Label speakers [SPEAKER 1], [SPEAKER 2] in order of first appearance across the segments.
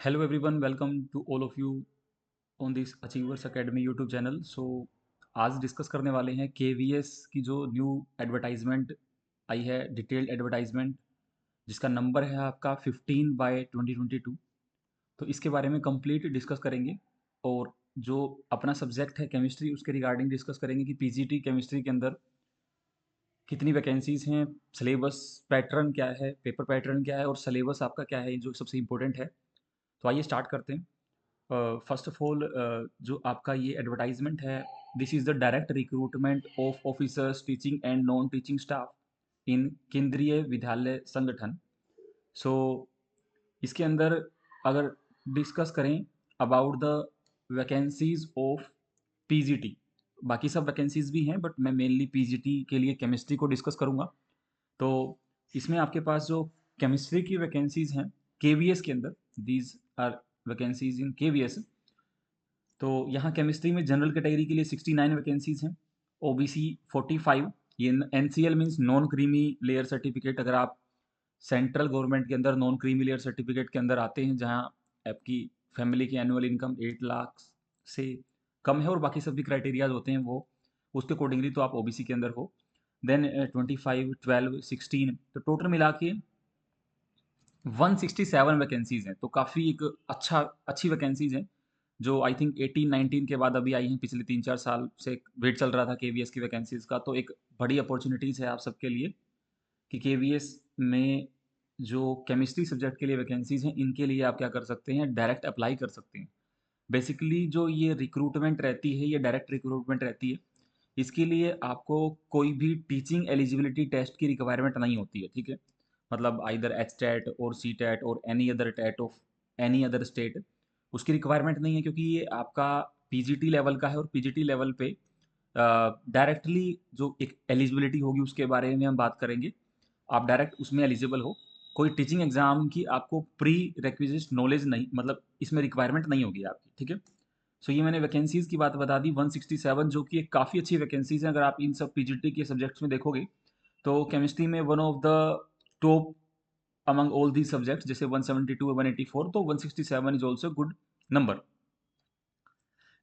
[SPEAKER 1] Hello everyone, welcome to all of you on this Achievers Academy YouTube channel. आज discuss करने वाले हैं KVS की जो न्यू एडवर्टाइजमेंट आई है, डिटेल्ड एडवर्टाइजमेंट, जिसका नंबर है आपका 15/2022। तो इसके बारे में कंप्लीट डिस्कस करेंगे। और जो अपना सब्जेक्ट है केमिस्ट्री, उसके रिगार्डिंग डिस्कस करेंगे कि पीजीटी केमिस्ट्री के अंदर कितनी वैकेंसीज हैं, सिलेबस पैटर्न क्या है, पेपर पैटर्न क्या है और सिलेबस आपका क्या है, जो सबसे इम्पोर्टेंट है। तो आइए स्टार्ट करते हैं। फर्स्ट ऑफ ऑल, जो आपका ये एडवर्टाइजमेंट है, this is the direct recruitment of officers teaching and non teaching staff in Kendriya Vidyalaya Sangathan. So इसके अंदर अगर डिस्कस करें about the vacancies of PGT, बाकी सब वैकेंसीज भी हैं बट मैं मेनली पीजीटी के लिए केमिस्ट्री को डिस्कस करूँगा। तो इसमें आपके पास जो केमिस्ट्री की वैकेंसीज हैं केवीएस के अंदर, these are vacancies in KVS. तो यहाँ केमिस्ट्री में जनरल कैटेगरी के लिए 69 वैकेंसीज हैं, ओबीसी 45। ये NCL means non creamy layer certificate. अगर आप सेंट्रल गवर्नमेंट के अंदर नॉन क्रीमी लेयर सर्टिफिकेट के अंदर आते हैं, जहाँ आपकी फैमिली की एनुअल इनकम 8 लाख से कम है और बाकी सभी क्राइटेरियाज होते हैं वो, उसके अकॉर्डिंगली तो आप ओबीसी के अंदर हो। देन 25, 12, 16, तो टोटल मिला के 167 वैकेंसीज हैं। तो काफ़ी एक अच्छी वैकेंसीज हैं, जो आई थिंक 18-19 के बाद अभी आई हैं। पिछले 3-4 साल से वेट चल रहा था केवीएस की वैकेंसीज का। तो एक बड़ी अपॉर्चुनिटीज़ है आप सबके लिए कि केवीएस में जो केमिस्ट्री सब्जेक्ट के लिए वैकेंसीज हैं, इनके लिए आप क्या कर सकते हैं, डायरेक्ट अप्लाई कर सकते हैं। बेसिकली जो ये रिक्रूटमेंट रहती है, ये डायरेक्ट रिक्रूटमेंट रहती है। इसके लिए आपको कोई भी टीचिंग एलिजिबिलिटी टेस्ट की रिक्वायरमेंट नहीं होती है, ठीक है। मतलब आइदर एच टेट और सी टेट और any other TET of any other state, उसकी रिक्वायरमेंट नहीं है, क्योंकि ये आपका पीजीटी लेवल का है। और पीजीटी लेवल पे डायरेक्टली जो एक एलिजिबिलिटी होगी उसके बारे में हम बात करेंगे। आप डायरेक्ट उसमें एलिजिबल हो। कोई टीचिंग एग्जाम की आपको प्री रिक्विजिट नॉलेज नहीं, मतलब इसमें रिक्वायरमेंट नहीं होगी आपकी, ठीक है। सो ये मैंने वैकेंसीज की बात बता दी 167, जो कि एक काफ़ी अच्छी वैकेंसीज हैं। अगर आप इन सब पीजीटी के सब्जेक्ट्स में देखोगे तो केमिस्ट्री में one of the top among all the subjects, जैसे 172 184, तो 167 इज ऑल्सो गुड नंबर।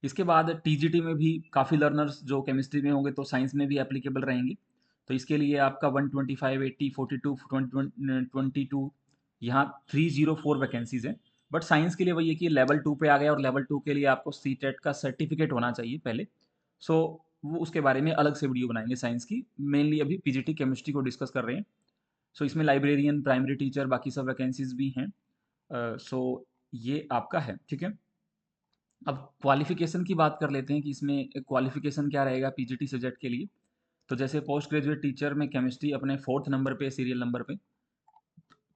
[SPEAKER 1] इसके बाद टीजीटी में भी काफ़ी लर्नर्स जो केमिस्ट्री में होंगे तो साइंस में भी एप्लीकेबल रहेंगे। तो इसके लिए आपका 125, 80, 42, 22, यहाँ 304 वैकेंसीज हैं। बट साइंस के लिए वही है कि लेवल 2 पे आ गया, और लेवल 2 के लिए आपको सी टेट का सर्टिफिकेट होना चाहिए पहले। सो वो उसके बारे में अलग से वीडियो बनाएंगे साइंस की। मेनली अभी पीजीटी केमिस्ट्री को डिस्कस कर रहे हैं। सो इसमें लाइब्रेरियन, प्राइमरी टीचर, बाकी सब वैकेंसीज भी हैं। सो ये आपका है, ठीक है। अब क्वालिफिकेशन की बात कर लेते हैं कि इसमें क्वालिफिकेशन क्या रहेगा पीजीटी सब्जेक्ट के लिए। तो जैसे पोस्ट ग्रेजुएट टीचर में केमिस्ट्री अपने 4th नंबर पे, सीरियल नंबर पे।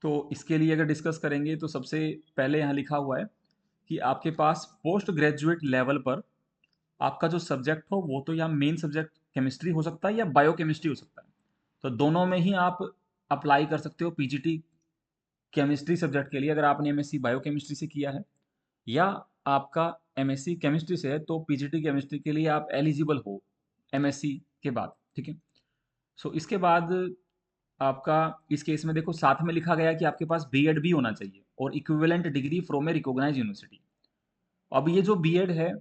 [SPEAKER 1] तो इसके लिए अगर डिस्कस करेंगे तो सबसे पहले यहाँ लिखा हुआ है कि आपके पास पोस्ट ग्रेजुएट लेवल पर आपका जो सब्जेक्ट हो वो तो या मेन सब्जेक्ट केमिस्ट्री हो सकता है या बायो केमिस्ट्री हो सकता है। तो दोनों में ही आप अप्लाई कर सकते हो पीजीटी केमिस्ट्री सब्जेक्ट के लिए, अगर आपने एमएससी बायो केमिस्ट्री से किया है या आपका एमएससी केमिस्ट्री से है, तो पीजीटी केमिस्ट्री के लिए आप एलिजिबल हो एमएससी के बाद, ठीक है। सो इसके बाद आपका इस केस में देखो साथ में लिखा गया कि आपके पास बीएड भी होना चाहिए और equivalent degree from a recognised university. अब ये जो बीएड है,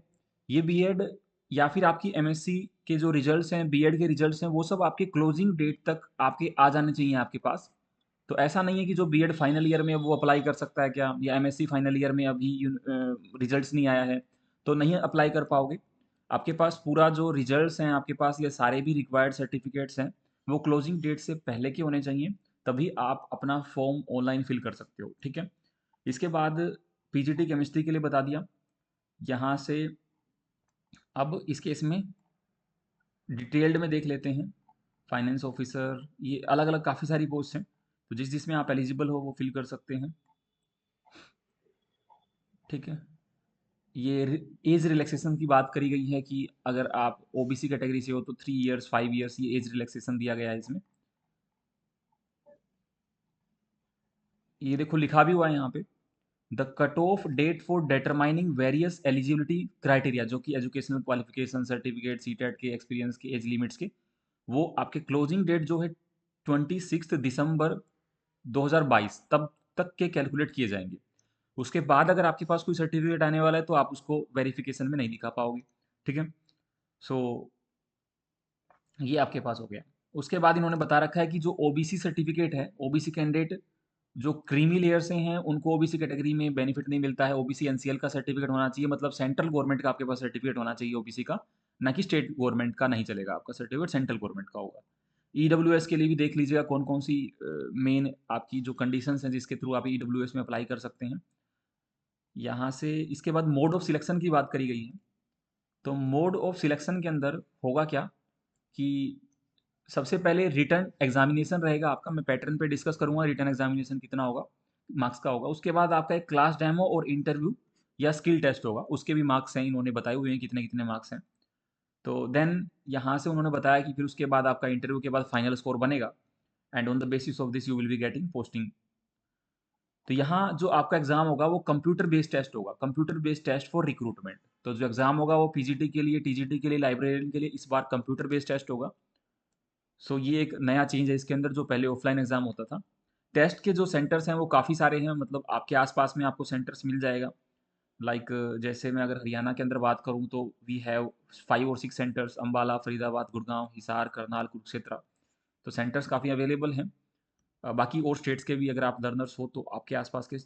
[SPEAKER 1] ये बीएड या फिर आपकी एमएससी के जो रिजल्ट्स हैं, बीएड के रिजल्ट्स हैं, वो सब आपके क्लोजिंग डेट तक आपके आ जाने चाहिए आपके पास। तो ऐसा नहीं है कि जो बीएड फाइनल ईयर में है वो अप्लाई कर सकता है क्या, या एमएससी फाइनल ईयर में अभी रिजल्ट्स नहीं आया है तो नहीं अप्लाई कर पाओगे। आपके पास पूरा जो रिजल्ट्स हैं आपके पास, ये सारे भी रिक्वायर्ड सर्टिफिकेट्स हैं, वो क्लोजिंग डेट से पहले के होने चाहिए, तभी आप अपना फॉर्म ऑनलाइन फिल कर सकते हो, ठीक है। इसके बाद पीजीटी केमिस्ट्री के लिए बता दिया। यहाँ से अब इस केस में डिटेल्ड में देख लेते हैं। फाइनेंस ऑफिसर, ये अलग अलग काफ़ी सारी पोस्ट हैं, तो जिस जिसमें आप एलिजिबल हो वो फिल कर सकते हैं, ठीक है। ये एज रिलैक्सेशन की बात करी गई है कि अगर आप ओबीसी कैटेगरी से हो तो 3 इयर्स, 5 इयर्स, ये एज रिलैक्सेशन दिया गया है इसमें। ये देखो लिखा भी हुआ है यहाँ पे, the cut off date for determining various eligibility criteria, जो कि एजुकेशनल क्वालिफिकेशन सर्टिफिकेट, सीटेट के, एक्सपीरियंस के, एज लिमिट्स के, वो आपके क्लोजिंग डेट जो है 26 दिसंबर 2022 तब तक के कैलकुलेट किए जाएंगे। उसके बाद अगर आपके पास कोई सर्टिफिकेट आने वाला है तो आप उसको वेरिफिकेशन में नहीं दिखा पाओगे, ठीक है। सो ये आपके पास हो गया। उसके बाद इन्होंने बता रखा है कि जो ओबीसी सर्टिफिकेट है, ओबीसी कैंडिडेट जो क्रीमी लेयर से हैं उनको ओबीसी कैटेगरी में बेनिफिट नहीं मिलता है। ओबीसी एनसीएल का सर्टिफिकेट होना चाहिए, मतलब सेंट्रल गवर्नमेंट का आपके पास सर्टिफिकेट होना चाहिए ओबीसी का, ना कि स्टेट गवर्नमेंट का नहीं चलेगा, आपका सर्टिफिकेट सेंट्रल गवर्नमेंट का होगा। ईडब्ल्यूएस के लिए भी देख लीजिएगा कौन कौन सी मेन आपकी जो कंडीशंस हैं जिसके थ्रू आप ईडब्ल्यूएस में अप्लाई कर सकते हैं। यहाँ से इसके बाद मोड ऑफ सिलेक्शन की बात करी गई है। तो मोड ऑफ सिलेक्शन के अंदर होगा क्या कि सबसे पहले रिटर्न एग्जामिनेशन रहेगा आपका, मैं पैटर्न पे डिस्कस करूंगा रिटर्न एग्जामिनेशन कितना होगा, मार्क्स का होगा। उसके बाद आपका एक क्लास डेमो और इंटरव्यू या स्किल टेस्ट होगा, उसके भी मार्क्स हैं, इन्होंने बताए हुए हैं कितने कितने मार्क्स हैं। तो देन यहाँ से उन्होंने बताया कि फिर उसके बाद आपका इंटरव्यू के बाद फाइनल स्कोर बनेगा, and on the basis of this you will be getting posting. तो यहाँ जो आपका एग्जाम होगा वो कंप्यूटर बेस्ड टेस्ट होगा, computer based test for recruitment. तो जो एग्जाम होगा वो पीजीटी के लिए, टीजीटी के लिए, लाइब्रेरियन के लिए इस बार कंप्यूटर बेस्ड टेस्ट होगा। सो ये एक नया चेंज है इसके अंदर, जो पहले ऑफलाइन एग्जाम होता था। टेस्ट के जो सेंटर्स हैं वो काफ़ी सारे हैं, मतलब आपके आसपास में आपको सेंटर्स मिल जाएगा। लाइक जैसे मैं अगर हरियाणा के अंदर बात करूँ तो वी हैव 5 और 6 सेंटर्स, अम्बाला, फरीदाबाद, गुड़गांव, हिसार, करनाल, कुरुक्षेत्र। तो सेंटर्स काफ़ी अवेलेबल हैं। बाकी और स्टेट्स के भी अगर आप लर्नर्स हो तो आपके आसपास के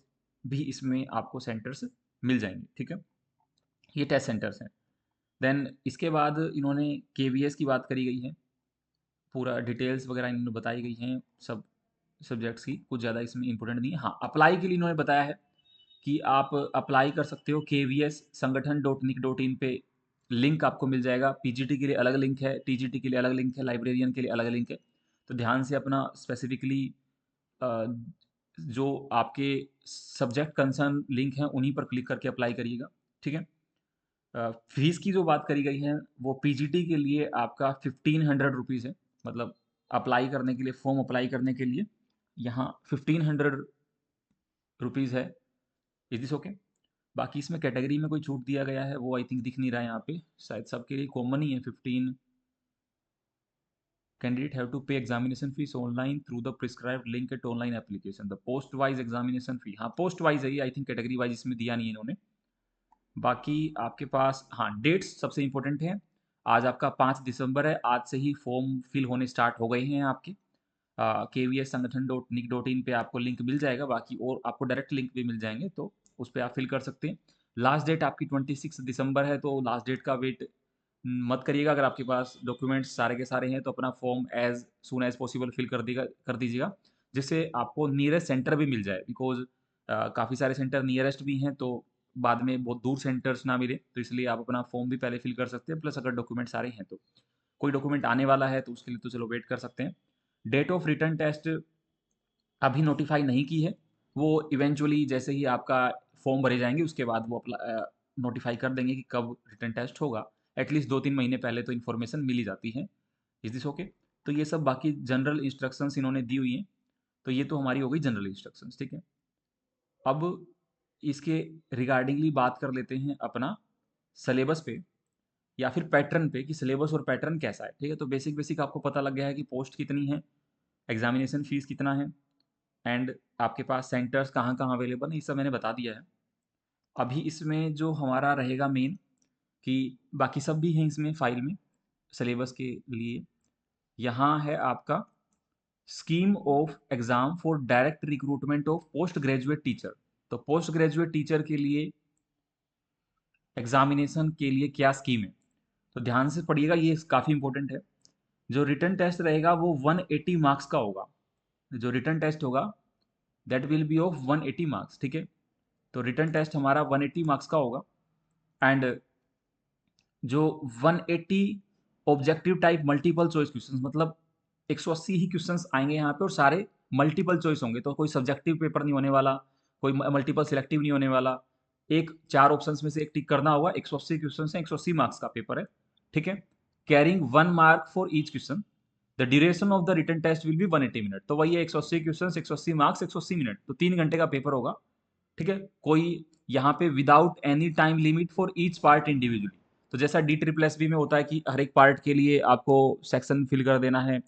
[SPEAKER 1] भी इसमें आपको सेंटर्स मिल जाएंगे, ठीक है। ये टेस्ट सेंटर्स हैं। देन इसके बाद इन्होंने केवीएस की बात करी गई है, पूरा डिटेल्स वगैरह इन्होंने बताई गई हैं सब सब्जेक्ट्स की, कुछ ज़्यादा इसमें इंपॉर्टेंट नहीं है। हाँ, अप्लाई के लिए इन्होंने बताया है कि आप अप्लाई कर सकते हो KVS संगठन .nic.in पे, लिंक आपको मिल जाएगा। पीजीटी के लिए अलग लिंक है, टीजीटी के लिए अलग लिंक है, लाइब्रेरियन के लिए अलग लिंक है। तो ध्यान से अपना स्पेसिफिकली जो आपके सब्जेक्ट कंसर्न लिंक हैं उन्हीं पर क्लिक करके अप्लाई करिएगा, ठीक है। फीस की जो बात करी गई है वो पीजीटी के लिए आपका 1500 रुपीज़ है, मतलब अप्लाई करने के लिए, फॉर्म अप्लाई करने के लिए यहाँ 1500 रुपीज़ है। Is this okay? बाकी इसमें कैटेगरी में कोई छूट दिया गया है वो आई थिंक दिख नहीं रहा है यहाँ पे, शायद सबके लिए कॉमन ही है 15। कैंडिडेट हैव टू पे examination fees online through the prescribed link at online application, the post wise examination फी। हाँ, पोस्ट वाइज है ये, आई थिंक कैटेगरी वाइज इसमें दिया नहीं है इन्होंने। बाकी आपके पास हाँ डेट्स सबसे इंपॉर्टेंट है। आज आपका 5 दिसंबर है, आज से ही फॉर्म फिल होने स्टार्ट हो गए हैं आपके। KVS संगठन .nic.in पे आपको लिंक मिल जाएगा, बाकी और आपको डायरेक्ट लिंक भी मिल जाएंगे, तो उस पर आप फिल कर सकते हैं। लास्ट डेट आपकी 26 दिसंबर है, तो लास्ट डेट का वेट मत करिएगा। अगर आपके पास डॉक्यूमेंट्स सारे के सारे हैं तो अपना form as soon as possible fill कर दीजिएगा, जिससे आपको नियरेस्ट सेंटर भी मिल जाए, बिकॉज काफ़ी सारे सेंटर नियरेस्ट भी हैं, तो बाद में बहुत दूर सेंटर्स ना मिले, तो इसलिए आप अपना फॉर्म भी पहले फिल कर सकते हैं। प्लस अगर डॉक्यूमेंट सारे हैं तो कोई डॉक्यूमेंट आने वाला है तो उसके लिए तो चलो वेट कर सकते हैं। डेट ऑफ रिटर्न टेस्ट अभी नोटिफाई नहीं की है, वो इवेंचुअली जैसे ही आपका फॉर्म भरे जाएंगे उसके बाद वो नोटिफाई कर देंगे कि कब रिटर्न टेस्ट होगा। एटलीस्ट 2-3 महीने पहले तो इन्फॉर्मेशन मिल ही जाती है। Is this okay? तो ये सब बाकी जनरल इंस्ट्रक्शंस इन्होंने दी हुई हैं। तो ये तो हमारी हो गई जनरल इंस्ट्रक्शंस, ठीक है। अब इसके रिगार्डिंगली बात कर लेते हैं अपना सिलेबस पे या फिर पैटर्न पे, कि सिलेबस और पैटर्न कैसा है, ठीक है। तो बेसिक बेसिक आपको पता लग गया है कि पोस्ट कितनी है, एग्जामिनेशन फीस कितना है, एंड आपके पास सेंटर्स कहाँ कहाँ अवेलेबल है, ये सब मैंने बता दिया है। अभी इसमें जो हमारा रहेगा मेन, कि बाकी सब भी हैं इसमें फाइल में सिलेबस के लिए। यहाँ है आपका scheme of exam for direct recruitment of post graduate teacher. तो पोस्ट ग्रेजुएट टीचर के लिए एग्जामिनेशन के लिए क्या स्कीम है, तो ध्यान से पढ़िएगा, ये काफ़ी इंपॉर्टेंट है। जो रिटर्न टेस्ट रहेगा वो 180 मार्क्स का होगा। जो रिटर्न टेस्ट होगा that will be of 180 marks, ठीक है। तो रिटर्न टेस्ट हमारा 180 मार्क्स का होगा, एंड जो 180 objective type multiple choice questions, मतलब 180 ही क्वेश्चंस आएंगे यहाँ पे और सारे मल्टीपल चॉइस होंगे, तो कोई सब्जेक्टिव पेपर नहीं होने वाला, कोई मल्टीपल सिलेक्टिव नहीं होने वाला। एक 4 ऑप्शंस में से एक टिक करना होगा। 180 क्वेश्चन है, 180 मार्क्स का पेपर है, ठीक है। Carrying 1 mark for each question, the duration of the written test will be 180 minute. तो वही है 180 क्वेश्चन, 180 मार्क्स, 180 मिनट, तो 3 घंटे का पेपर होगा, ठीक है। कोई यहाँ पे without any time limit for each part individually. तो जैसा DSSB में होता है कि हर एक पार्ट के लिए आपको सेक्शन फिल कर देना है,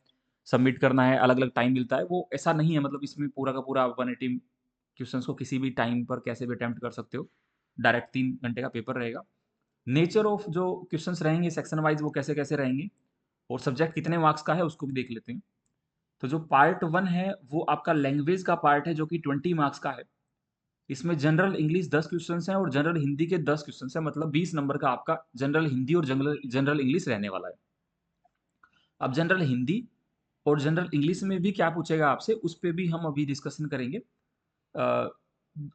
[SPEAKER 1] सबमिट करना है, अलग अलग टाइम मिलता है, वो ऐसा नहीं है। मतलब इसमें पूरा का पूरा 180 क्वेश्चंस को किसी भी टाइम पर कैसे भी अटेम्प्ट कर सकते हो। डायरेक्ट 3 घंटे का पेपर रहेगा। नेचर ऑफ जो क्वेश्चंस रहेंगे सेक्शन वाइज वो कैसे कैसे रहेंगे, और सब्जेक्ट कितने मार्क्स का है उसको भी देख लेते हैं। तो जो पार्ट 1 है वो आपका लैंग्वेज का पार्ट है, जो कि 20 मार्क्स का है। इसमें जनरल इंग्लिश 10 क्वेश्चंस हैं और जनरल हिंदी के 10 क्वेश्चंस हैं, मतलब 20 नंबर का आपका जनरल हिंदी और जनरल जनरल इंग्लिश रहने वाला है। अब जनरल हिंदी और जनरल इंग्लिश में भी क्या पूछेगा आपसे, उस पर भी हम अभी डिस्कशन करेंगे। अ,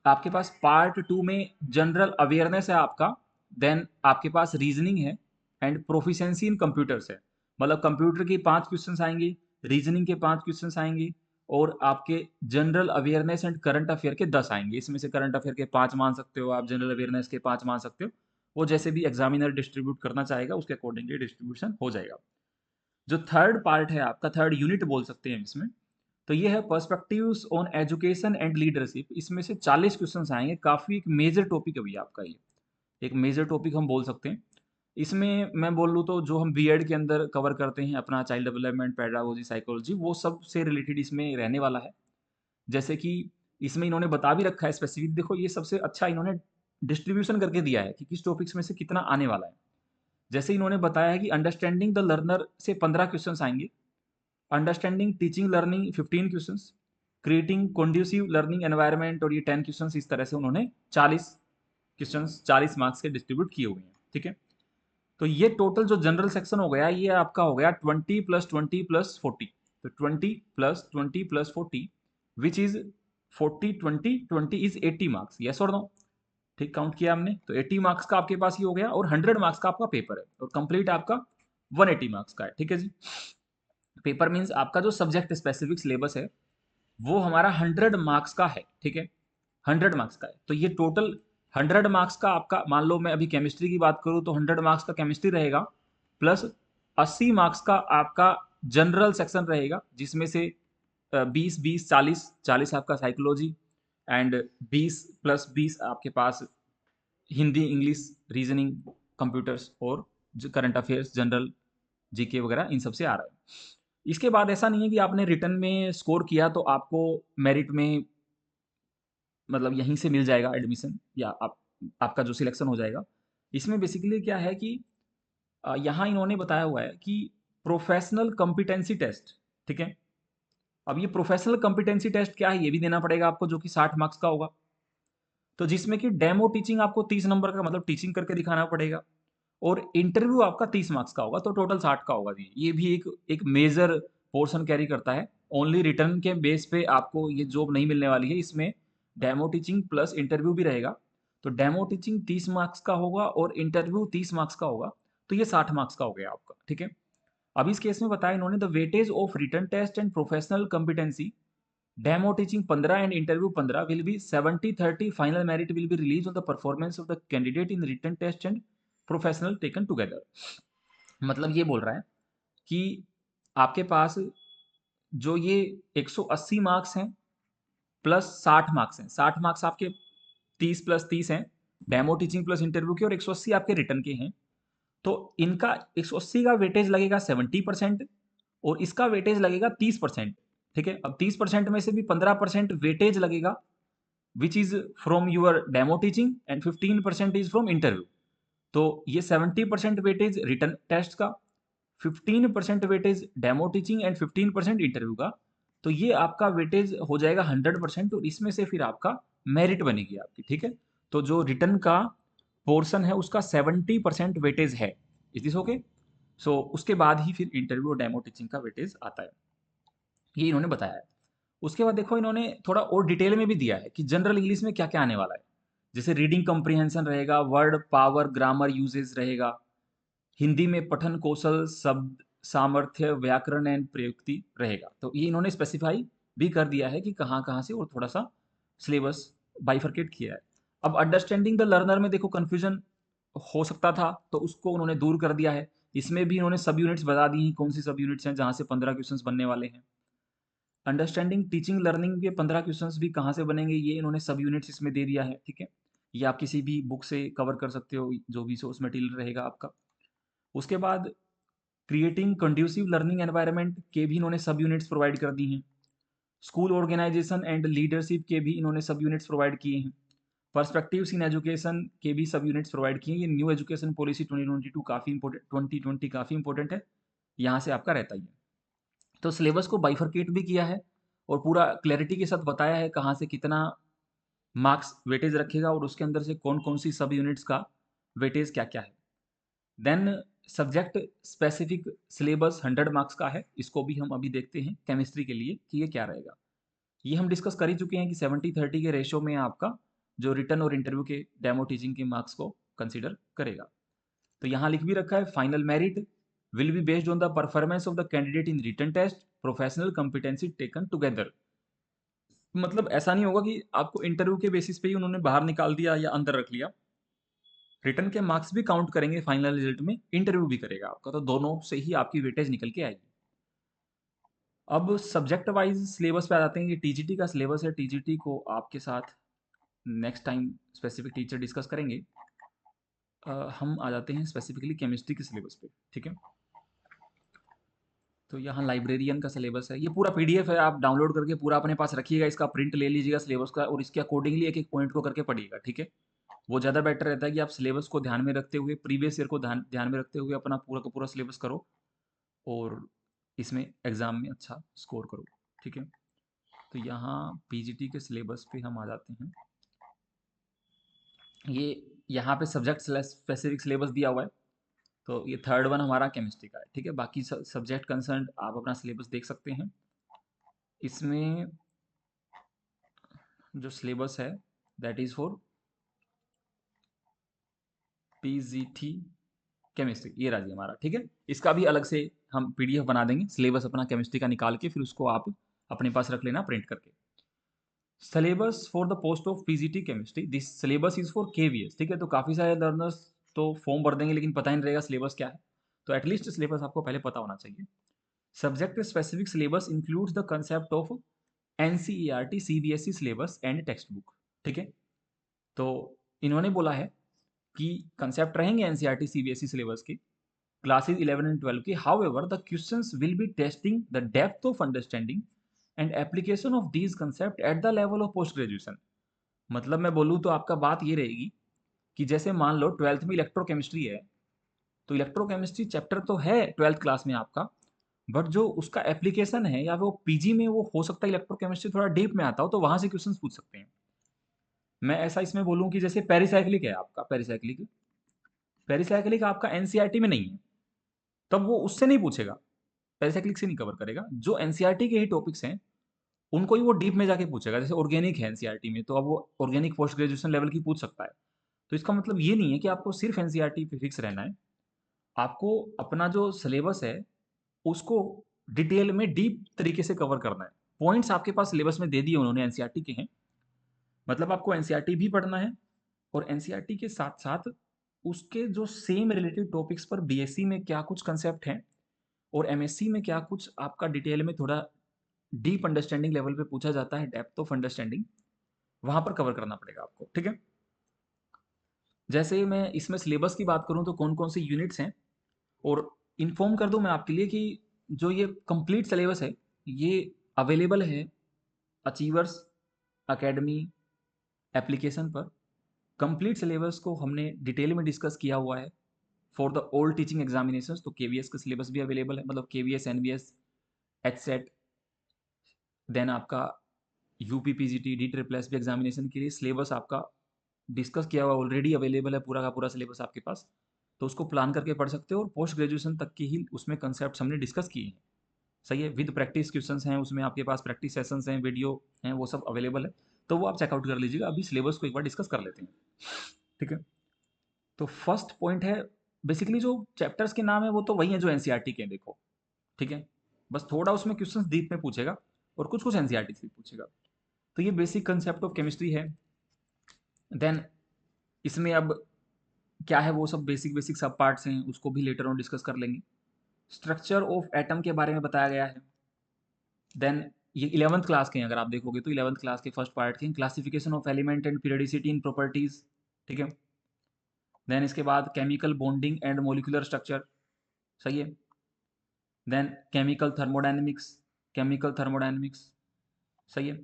[SPEAKER 1] आपके पास पार्ट 2 में जनरल अवेयरनेस है आपका, देन आपके पास रीजनिंग है एंड प्रोफिशिएंसी इन कंप्यूटर्स है। मतलब कंप्यूटर के 5 क्वेश्चंस आएंगे, रीजनिंग के 5 क्वेश्चंस आएंगे, और आपके general awareness and current affair के 10 आएंगे। इसमें से करंट अफेयर के 5 मान सकते हो आप, जनरल अवेयरनेस के 5 मान सकते हो। वो जैसे भी एग्जामिनर डिस्ट्रीब्यूट करना चाहेगा उसके अकॉर्डिंगली डिस्ट्रीब्यूशन हो जाएगा। जो थर्ड पार्ट है आपका, थर्ड यूनिट बोल सकते हैं इसमें, तो ये है perspectives on education and leadership. इसमें से 40 क्वेश्चंस आएंगे। काफ़ी एक मेजर टॉपिक है भैया आपका ये, एक मेजर टॉपिक हम बोल सकते हैं। इसमें मैं बोल लूँ तो जो हम बीएड के अंदर कवर करते हैं अपना चाइल्ड डेवलपमेंट, पेडागोजी, साइकोलॉजी, वो सब से रिलेटेड इसमें रहने वाला है। जैसे कि इसमें इन्होंने बता भी रखा है स्पेसिफिक, देखो ये सबसे अच्छा इन्होंने डिस्ट्रीब्यूशन करके दिया है कि किस टॉपिक्स में से कितना आने वाला है। जैसे इन्होंने बताया है कि अंडरस्टैंडिंग द लर्नर से 15 क्वेश्चंस आएंगे, understanding teaching learning 15 questions, creating conducive learning environment, और ये 10 क्वेश्चंस, इस तरह से उन्होंने 40 क्वेश्चंस 40 मार्क्स के डिस्ट्रीब्यूट किए हुए हैं। ठीक है, तो ये टोटल जो जनरल सेक्शन हो गया ये आपका हो गया 20 + 20 + 40। तो 20 + 20 + 40 which is 40 20 20 is 80 marks. Yes और नो? ठीक काउंट किया हमने, तो 80 मार्क्स का आपके पास ये हो गया, और 100 मार्क्स का आपका पेपर है, और कंप्लीट आपका 180 मार्क्स का है। ठीक है जी। पेपर मीन्स आपका जो सब्जेक्ट स्पेसिफिक सिलेबस है वो हमारा 100 मार्क्स का है। ठीक है, 100 मार्क्स का है। तो ये टोटल 100 मार्क्स का आपका, मान लो मैं अभी केमिस्ट्री की बात करूँ तो 100 मार्क्स का केमिस्ट्री रहेगा, प्लस 80 मार्क्स का आपका जनरल सेक्शन रहेगा, जिसमें से 20 20 40 आपका साइकोलॉजी, एंड 20 + 20 आपके पास हिंदी, इंग्लिश, रीजनिंग, कंप्यूटर्स, और जो करंट अफेयर्स, जनरल, जीके वगैरह इन सब से आ रहा है। इसके बाद ऐसा नहीं है कि आपने रिटर्न में स्कोर किया तो आपको मेरिट में मतलब यहीं से मिल जाएगा एडमिशन, या आपका जो सिलेक्शन हो जाएगा। इसमें बेसिकली क्या है कि यहाँ इन्होंने बताया हुआ है कि प्रोफेशनल कॉम्पिटेंसी टेस्ट। ठीक है, अब ये प्रोफेशनल कॉम्पिटेंसी टेस्ट क्या है ये भी देना पड़ेगा आपको, जो कि 60 मार्क्स का होगा। तो जिसमें कि डेमो टीचिंग आपको 30 नंबर का, मतलब टीचिंग करके दिखाना पड़ेगा, और इंटरव्यू आपका 30 मार्क्स का होगा, तो टोटल 60 का होगा जी। ये भी एक एक मेजर पोर्शन कैरी करता है। ओनली रिटर्न के बेस पे आपको ये जॉब नहीं मिलने वाली है, इसमें डेमो टीचिंग प्लस इंटरव्यू भी रहेगा। तो डेमो टीचिंग 30 मार्क्स का होगा और इंटरव्यू 30 मार्क्स का होगा, तो ये 60 मार्क्स का हो गया आपका। ठीक है, अब इस केस में बताया इन्होंने, the weightage of written test and professional competency, demo teaching 15 and interview 15 will be 70 30, final merit will be release on the performance of the candidate in written test and professional taken together. मतलब ये बोल रहा है कि आपके पास जो ये 180 marks हैं प्लस 60 मार्क्स हैं, 60 मार्क्स आपके 30 + 30 हैं डेमो टीचिंग प्लस इंटरव्यू के, और 180 आपके रिटर्न के हैं। तो इनका 180 का वेटेज लगेगा 70%, और इसका वेटेज लगेगा 30%। ठीक है, अब 30% में से भी 15% वेटेज लगेगा which is from your demo teaching, and 15% is from interview. तो ये 70% वेटेज रिटर्न टेस्ट का, 15% weightage demo teaching, and 15% interview का। तो ये आपका वेटेज हो जाएगा 100%, और इसमें से फिर आपका मेरिट बनेगी आपकी। ठीक है, तो जो रिटर्न का पोर्शन है उसका 70% वेटेज है। Is this okay? सो उसके बाद ही फिर इंटरव्यू और डेमो टीचिंग का वेटेज आता है, ये इन्होंने बताया है। उसके बाद देखो इन्होंने थोड़ा और डिटेल में भी दिया है कि जनरल इंग्लिश में क्या क्या आने वाला है। जैसे रीडिंग कॉम्प्रिहेंशन रहेगा, वर्ड पावर ग्रामर यूजेज रहेगा, हिंदी में पठन कौशल, शब्द सामर्थ्य, व्याकरण एंड प्रयुक्ति रहेगा। तो ये इन्होंने स्पेसिफाई भी कर दिया है कि कहाँ कहाँ से, और थोड़ा सा सिलेबस बाइफरकेट किया है। अब अंडरस्टैंडिंग द लर्नर में देखो कन्फ्यूजन हो सकता था, तो उसको उन्होंने दूर कर दिया है। इसमें भी इन्होंने सब यूनिट्स बता दी हैं, कौन सी सब यूनिट्स हैं जहाँ से 15 क्वेश्चंस बनने वाले हैं। अंडरस्टैंडिंग टीचिंग लर्निंग के 15 क्वेश्चंस भी कहाँ से बनेंगे, ये इन्होंने सब यूनिट्स इसमें दे दिया है। ठीक है, ये आप किसी भी बुक से कवर कर सकते हो, जो भी सोर्स मटेरियल रहेगा आपका। उसके बाद क्रिएटिंग कंड्यूसिव लर्निंग एनवायरनमेंट के भी इन्होंने सब यूनिट्स प्रोवाइड कर दी हैं। स्कूल ऑर्गेनाइजेशन एंड लीडरशिप के भी इन्होंने सब यूनिट्स प्रोवाइड किए हैं। पर्सपेक्टिव्स इन एजुकेशन के भी सब यूनिट्स प्रोवाइड किए हैं। ये न्यू एजुकेशन पॉलिसी 2022 काफ़ी इंपॉर्टेंट, 2020 काफ़ी इंपॉर्टेंट है, यहाँ से आपका रहता ही है। तो सिलेबस को बाइफरकेट भी किया है और पूरा क्लैरिटी के साथ बताया है कहाँ से कितना मार्क्स वेटेज रखेगा और उसके अंदर से कौन कौन सी सब यूनिट्स का वेटेज क्या क्या है। Then subject specific syllabus 100 marks का है, इसको भी हम अभी देखते हैं केमिस्ट्री के लिए कि ये क्या रहेगा। ये हम डिस्कस कर ही चुके हैं कि 70-30 के रेशो में आपका जो रिटर्न और इंटरव्यू के डेमो टीचिंग के मार्क्स को कंसीडर करेगा। तो यहाँ लिख भी रखा है, final merit will be based on the performance of the candidate in written test, professional competency taken together. मतलब ऐसा नहीं होगा कि आपको इंटरव्यू के बेसिस पे ही उन्होंने बाहर निकाल दिया या अंदर रख लिया। रिटर्न के मार्क्स भी काउंट करेंगे फाइनल रिजल्ट में, इंटरव्यू भी करेगा आपका, तो दोनों से ही आपकी वेटेज निकल के आएगी। अब सब्जेक्ट वाइज सिलेबस पे आ जाते हैं। ये टीजीटी का सिलेबस है, टीजीटी को आपके साथ next time specific teacher discuss करेंगे। हम आ जाते हैं स्पेसिफिकली केमिस्ट्री के सिलेबस पे, ठीक है। तो यहाँ लाइब्रेरियन का सिलेबस है, ये पूरा पीडीएफ है, आप डाउनलोड करके पूरा अपने पास रखिएगा, इसका प्रिंट ले लीजिएगा सिलेबस का और इसके अकॉर्डिंगली एक एक पॉइंट को करके पढ़िएगा, ठीक है। वो ज़्यादा बेटर रहता है कि आप सिलेबस को ध्यान में रखते हुए, प्रीवियस ईयर को ध्यान में रखते हुए अपना पूरा का पूरा सिलेबस करो और इसमें एग्ज़ाम में अच्छा स्कोर करो, ठीक है। तो यहाँ पीजीटी के सिलेबस पे हम आ जाते हैं। ये यहाँ पे सब्जेक्ट स्पेसिफिक सिलेबस दिया हुआ है, तो ये थर्ड वन हमारा केमिस्ट्री का है, ठीक है। बाकी सब्जेक्ट कंसर्न आप अपना सिलेबस देख सकते हैं। इसमें जो सिलेबस है that is for PGT chemistry, ये रहा जी हमारा, ठीक है। इसका भी अलग से हम पीडीएफ बना देंगे, सिलेबस अपना केमिस्ट्री का निकाल के, फिर उसको आप अपने पास रख लेना प्रिंट करके। Syllabus for the post of PGT chemistry, this syllabus is for KVS, ठीक है। तो काफ़ी सारे लर्नर्स तो फॉर्म भर देंगे लेकिन पता ही नहीं रहेगा सिलेबस क्या है, तो एटलीस्ट सिलेबस आपको पहले पता होना चाहिए। Subject specific syllabus includes the concept of NCERT CBSE syllabus and text book, ठीक है। तो इन्होंने बोला है कि कंसेप्ट रहेंगे एनसीईआरटी सीबीएसई सिलेबस के, क्लासेस 11 एंड 12 के। However the questions will be testing the depth of understanding and application of these concept at the level of post graduation. मतलब मैं बोलूँ तो आपका बात ये रहेगी कि जैसे मान लो 12th में इलेक्ट्रोकेमिस्ट्री है, तो इलेक्ट्रोकेमिस्ट्री चैप्टर तो है 12th क्लास में आपका, बट जो उसका एप्लीकेशन है या वो पीजी में, वो हो सकता है इलेक्ट्रोकेमिस्ट्री थोड़ा डीप में आता हो, तो वहां से क्वेश्चंस पूछ सकते हैं। मैं ऐसा इसमें बोलूँ कि जैसे पेरिसाइक्लिक है आपका, पेरिसाइक्लिक पेरिसाइक्लिक आपका एनसीईआरटी में नहीं है, तब वो उससे नहीं पूछेगा, पेरिसाइक्लिक से नहीं कवर करेगा। जो एनसीईआरटी के ही टॉपिक्स हैं उनको ही वो डीप में जाके पूछेगा। जैसे ऑर्गेनिक है एनसीईआरटी में, तो अब वो ऑर्गेनिक पोस्ट ग्रेजुएशन लेवल की पूछ सकता है। तो इसका मतलब ये नहीं है कि आपको सिर्फ एनसीईआरटी पे फिक्स रहना है, आपको अपना जो सिलेबस है उसको डिटेल में डीप तरीके से कवर करना है। पॉइंट्स आपके पास सिलेबस में दे दिए उन्होंने, एनसीईआरटी के हैं, मतलब आपको एनसीईआरटी भी पढ़ना है और एनसीईआरटी के साथ साथ उसके जो सेम रिलेटेड टॉपिक्स पर बीएससी में क्या कुछ कंसेप्ट हैं और एमएससी में क्या कुछ आपका डिटेल में थोड़ा डीप अंडरस्टैंडिंग लेवल पे पूछा जाता है, डेप्थ ऑफ अंडरस्टैंडिंग, वहां पर कवर करना पड़ेगा आपको, ठीक है। जैसे मैं इसमें सिलेबस की बात करूं तो कौन कौन सी यूनिट्स हैं, और इन्फॉर्म कर दूं मैं आपके लिए कि जो ये कंप्लीट सिलेबस है ये अवेलेबल है अचीवर्स अकेडमी एप्लीकेशन पर। कंप्लीट सिलेबस को हमने डिटेल में डिस्कस किया हुआ है for the all teaching examinations. तो केवीएस का सिलेबस भी अवेलेबल है, मतलब केवीएस, एनवीएस, एचसेट, देन आपका UP PGT, D triple S भी एग्जामिनेशन के लिए सिलेबस आपका डिस्कस किया हुआ ऑलरेडी अवेलेबल है, पूरा का पूरा सिलेबस आपके पास। तो उसको प्लान करके पढ़ सकते हो और पोस्ट ग्रेजुएशन तक की ही उसमें कंसेप्ट हमने डिस्कस किए हैं, सही है। विद प्रैक्टिस क्वेश्चंस हैं उसमें, आपके पास प्रैक्टिस सेशंस हैं, वीडियो हैं, वो सब अवेलेबल है, तो वो आप चेकआउट कर लीजिएगा। अभी सिलेबस को एक बार डिस्कस कर लेते हैं, ठीक है। तो फर्स्ट पॉइंट है, बेसिकली जो चैप्टर्स के नाम है वो तो वही है जो एनसीईआरटी के हैं, देखो, ठीक है। बस थोड़ा उसमें क्वेश्चंस डीप में पूछेगा और कुछ कुछ एनसीईआरटी से पूछेगा। तो ये बेसिक कंसेप्ट ऑफ केमिस्ट्री है। देन इसमें अब क्या है, वो सब बेसिक बेसिक सब पार्ट्स हैं, उसको भी लेटर ऑन डिस्कस कर लेंगे। स्ट्रक्चर ऑफ एटम के बारे में बताया गया है। देन ये 11th क्लास के हैं, अगर आप देखोगे तो 11th क्लास के फर्स्ट पार्ट के, classification of element and periodicity in properties, ठीक है। देन इसके बाद chemical bonding and molecular structure, सही है। Then chemical thermodynamics, chemical thermodynamics, सही है।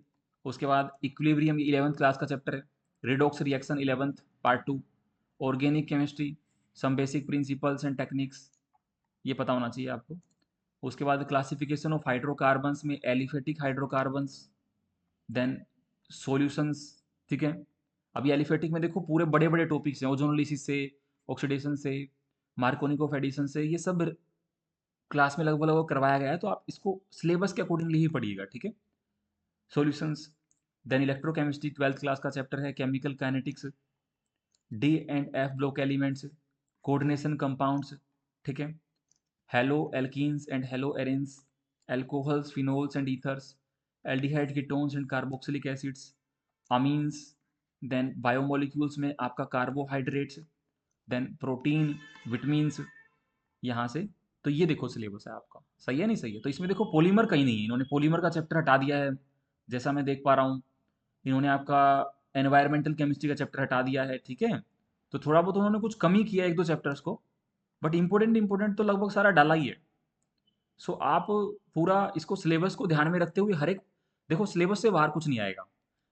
[SPEAKER 1] उसके बाद इक्विलिब्रियम 11th क्लास का चैप्टर है। Redox reaction 11th part 2। Organic chemistry, some basic principles and techniques, ये पता होना चाहिए आपको। उसके बाद क्लासिफिकेशन ऑफ हाइड्रोकार्बन्स में एलिफेटिक हाइड्रोकार्बन्स, देन सॉल्यूशंस, ठीक है। अभी एलिफेटिक में देखो पूरे बड़े बड़े टॉपिक्स हैं, ओजोनोलिसिस से, ऑक्सीडेशन से, मार्कोनिक ऑफ एडिशन से, ये सब क्लास में लगभग लगभग करवाया गया है, तो आप इसको सिलेबस के अकॉर्डिंगली ही पढ़िएगा, ठीक है। Solutions, then electrochemistry 12th class का चैप्टर है, chemical kinetics, D and F block elements, coordination compounds, ठीक है। Haloalkanes and haloarenes, alcohols, phenols and ethers, aldehyde ketones and carboxylic acids, amines, then biomolecules में आपका carbohydrates, then protein, vitamins, यहाँ से। तो ये देखो सिलेबस है आपका, सही है नहीं सही है। तो इसमें देखो पॉलीमर कहीं नहीं है, इन्होंने पॉलीमर का चैप्टर हटा दिया है, जैसा मैं देख पा रहा हूँ। इन्होंने आपका एनवायरमेंटल केमिस्ट्री का चैप्टर हटा दिया है, ठीक है। तो थोड़ा बहुत उन्होंने कुछ कमी किया है एक दो चैप्टर्स को, बट इंपॉर्टेंट इंपॉर्टेंट तो लगभग सारा डाला ही है। सो आप पूरा इसको सिलेबस को ध्यान में रखते हुए हर एक, देखो सिलेबस से बाहर कुछ नहीं आएगा।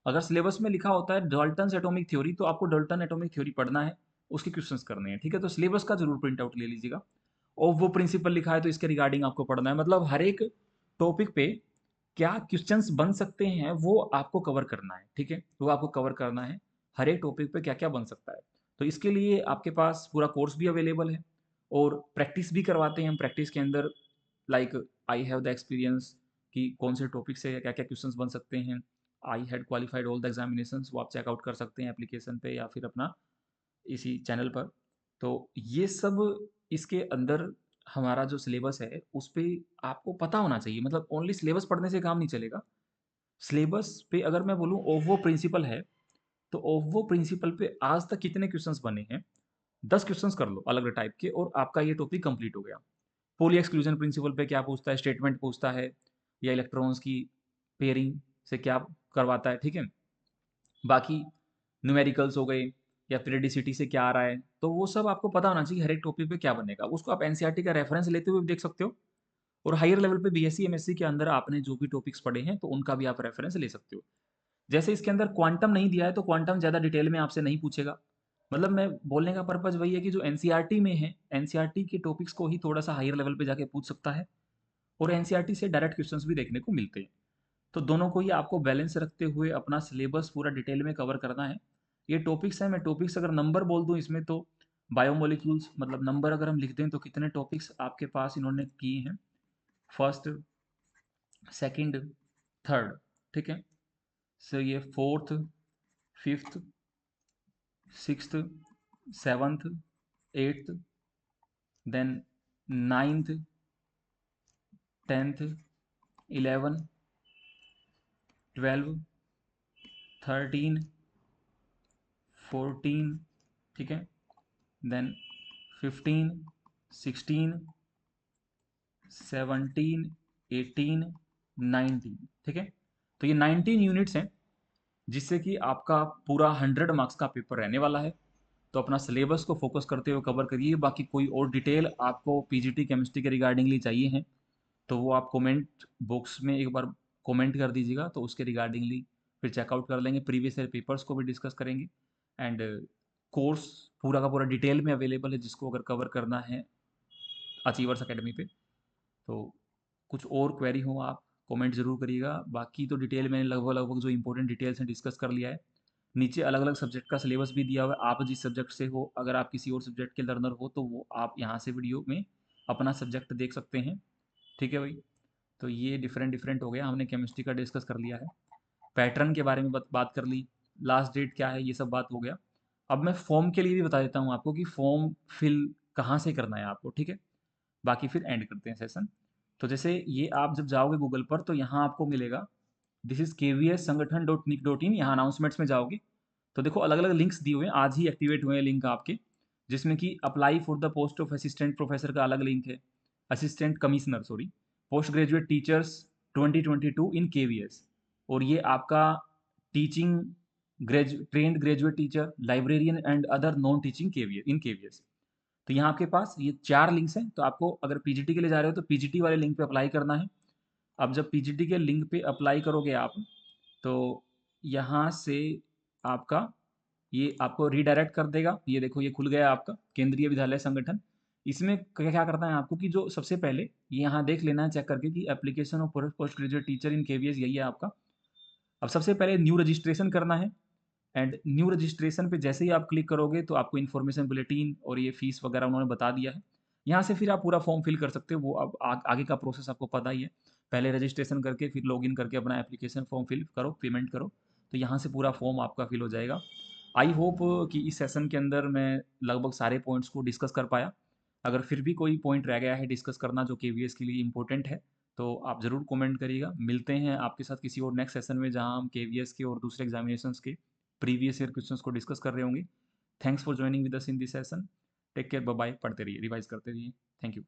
[SPEAKER 1] अगर सिलेबस में लिखा होता है डाल्टन एटॉमिक थ्योरी, तो आपको डाल्टन एटॉमिक थ्योरी पढ़ना है, उसके क्वेश्चंस करने हैं, ठीक है। तो सिलेबस का जरूर प्रिंट आउट ले लीजिएगा। और वो प्रिंसिपल लिखा है तो इसके रिगार्डिंग आपको पढ़ना है, मतलब हर एक टॉपिक पे क्या क्वेश्चंस बन सकते हैं वो आपको कवर करना है, ठीक है। वो आपको कवर करना है, हर एक टॉपिक पे क्या क्या बन सकता है। तो इसके लिए आपके पास पूरा कोर्स भी अवेलेबल है, और प्रैक्टिस भी करवाते हैं हम। प्रैक्टिस के अंदर like I have the experience कि कौन से टॉपिक से क्या क्या क्वेश्चंस बन सकते हैं। I had qualified all the examinations, वो आप चेकआउट कर सकते हैं एप्लीकेशन पे या फिर अपना इसी चैनल पर। तो ये सब इसके अंदर हमारा जो सिलेबस है उस पे आपको पता होना चाहिए, मतलब ओनली सिलेबस पढ़ने से काम नहीं चलेगा। सिलेबस पे अगर मैं बोलूँ ओवो प्रिंसिपल है, तो ओवो प्रिंसिपल पे आज तक कितने क्वेश्चंस बने हैं, 10 क्वेश्चंस कर लो अलग अलग टाइप के, और आपका ये टॉपिक कंप्लीट हो गया। पोली एक्सक्लूजन प्रिंसिपल पे क्या पूछता है, स्टेटमेंट पूछता है, या इलेक्ट्रॉन्स की पेयरिंग से क्या करवाता है, ठीक है। बाकी न्यूमेरिकल्स हो गए, या पीरियडिसिटी से क्या आ रहा है, तो वो सब आपको पता होना चाहिए हर एक टॉपिक पे क्या बनेगा। उसको आप एनसीईआरटी का रेफरेंस लेते हुए भी देख सकते हो, और हायर लेवल पे बीएससी एमएससी के अंदर आपने जो भी टॉपिक्स पढ़े हैं तो उनका भी आप रेफरेंस ले सकते हो। जैसे इसके अंदर क्वांटम नहीं दिया है, तो क्वांटम ज़्यादा डिटेल में आपसे नहीं पूछेगा। मतलब मैं बोलने का पर्पज़ वही है कि जो एनसीईआरटी में है, एनसीईआरटी के टॉपिक्स को ही थोड़ा सा हायर लेवल पे जाके पूछ सकता है, और एनसीईआरटी से डायरेक्ट क्वेश्चंस भी देखने को मिलते हैं। तो दोनों को ही आपको बैलेंस रखते हुए अपना सिलेबस पूरा डिटेल में कवर करना है। ये टॉपिक्स हैं, मैं टॉपिक्स अगर नंबर बोल दूँ इसमें, तो बायोमोलिक्यूल्स, मतलब नंबर अगर हम लिख दें तो कितने टॉपिक्स आपके पास इन्होंने किए हैं, फर्स्ट, सेकंड, थर्ड, ठीक है। सो ये fourth, fifth, sixth, seventh, eighth, then ninth, 10th, 11, 12, 13, 14, ठीक है, देन 15, 16, 17, 18, 19, ठीक है। तो ये 19 यूनिट्स हैं, जिससे कि आपका पूरा 100 मार्क्स का पेपर रहने वाला है। तो अपना सिलेबस को फोकस करते हुए कवर करिए। बाकी कोई और डिटेल आपको पीजीटी केमिस्ट्री के रिगार्डिंगली चाहिए हैं, तो वो आप कमेंट बॉक्स में एक बार कमेंट कर दीजिएगा, तो उसके रिगार्डिंगली फिर चेकआउट कर लेंगे। प्रीवियस ईयर पेपर्स को भी डिस्कस करेंगे, एंड कोर्स पूरा का पूरा डिटेल में अवेलेबल है, जिसको अगर कवर करना है अचीवर्स अकेडमी पे। तो कुछ और क्वेरी हो आप कमेंट ज़रूर करिएगा। बाकी तो डिटेल मैंने लगभग लगभग जो इंपॉर्टेंट डिटेल्स हैं डिस्कस कर लिया है। नीचे अलग अलग सब्जेक्ट का सिलेबस भी दिया हुआ है, आप जिस सब्जेक्ट से हो, अगर आप किसी और सब्जेक्ट के लर्नर हो तो वो आप यहाँ से वीडियो में अपना सब्जेक्ट देख सकते हैं, ठीक है भाई। तो ये डिफरेंट डिफरेंट हो गया, हमने केमिस्ट्री का डिस्कस कर लिया है, पैटर्न के बारे में बात कर ली, लास्ट डेट क्या है, ये सब बात हो गया। अब मैं फॉर्म के लिए भी बता देता हूँ आपको कि फॉर्म फिल कहाँ से करना है आपको, ठीक है। बाकी फिर एंड करते हैं सेशन। तो जैसे ये आप जब जाओगे गूगल पर, तो यहाँ आपको मिलेगा दिस इज KVS संगठन .nic.in, यहाँ अनाउंसमेंट्स में जाओगे तो देखो अलग अलग लिंक्स दिए हुए हैं, आज ही एक्टिवेट हुए हैं लिंक आपके, जिसमें कि apply for the post of assistant professor का अलग लिंक है, assistant commissioner sorry, post graduate teachers 2022 इन KVS, और ये आपका teaching trained graduate teacher, librarian and other non teaching KVS in KVS। तो यहाँ आपके पास ये 4 लिंक्स हैं। तो आपको अगर पीजीटी के लिए जा रहे हो तो पीजीटी वाले लिंक पे अप्लाई करना है। अब जब पीजीटी के लिंक पे अप्लाई करोगे आप, तो यहाँ से आपका ये आपको रीडायरेक्ट कर देगा। ये देखो ये खुल गया आपका केंद्रीय विद्यालय संगठन। इसमें क्या क्या करना है आपको कि जो सबसे पहले ये यहाँ देख लेना है चेक करके कि application of post graduate teacher in KVS यही है आपका। अब सबसे पहले न्यू रजिस्ट्रेशन करना है एंड न्यू रजिस्ट्रेशन पे जैसे ही आप क्लिक करोगे तो आपको इन्फॉर्मेशन बुलेटिन और ये फीस वगैरह उन्होंने बता दिया है। यहाँ से फिर आप पूरा फॉर्म फिल कर सकते हो, वो अब आगे का प्रोसेस आपको पता ही है। पहले रजिस्ट्रेशन करके फिर लॉगिन करके अपना एप्लीकेशन फॉर्म फिल करो, पेमेंट करो, तो यहाँ से पूरा फॉर्म आपका फिल हो जाएगा। आई होप कि इस सेशन के अंदर मैं लगभग सारे पॉइंट्स को डिस्कस कर पाया। अगर फिर भी कोई पॉइंट रह गया है डिस्कस करना जो केवीएस के लिए इम्पोर्टेंट है, तो आप ज़रूर कमेंट करिएगा। मिलते हैं आपके साथ किसी और नेक्स्ट सेशन में जहाँ हम केवीएस के और दूसरे एग्जामिनेशंस के प्रीवियस ईयर क्वेश्चंस को डिस्कस कर रहे होंगे। Thanks for joining with us in this session. Take care, bye bye. पढ़ते रहिए, रिवाइज करते रहिए। Thank you.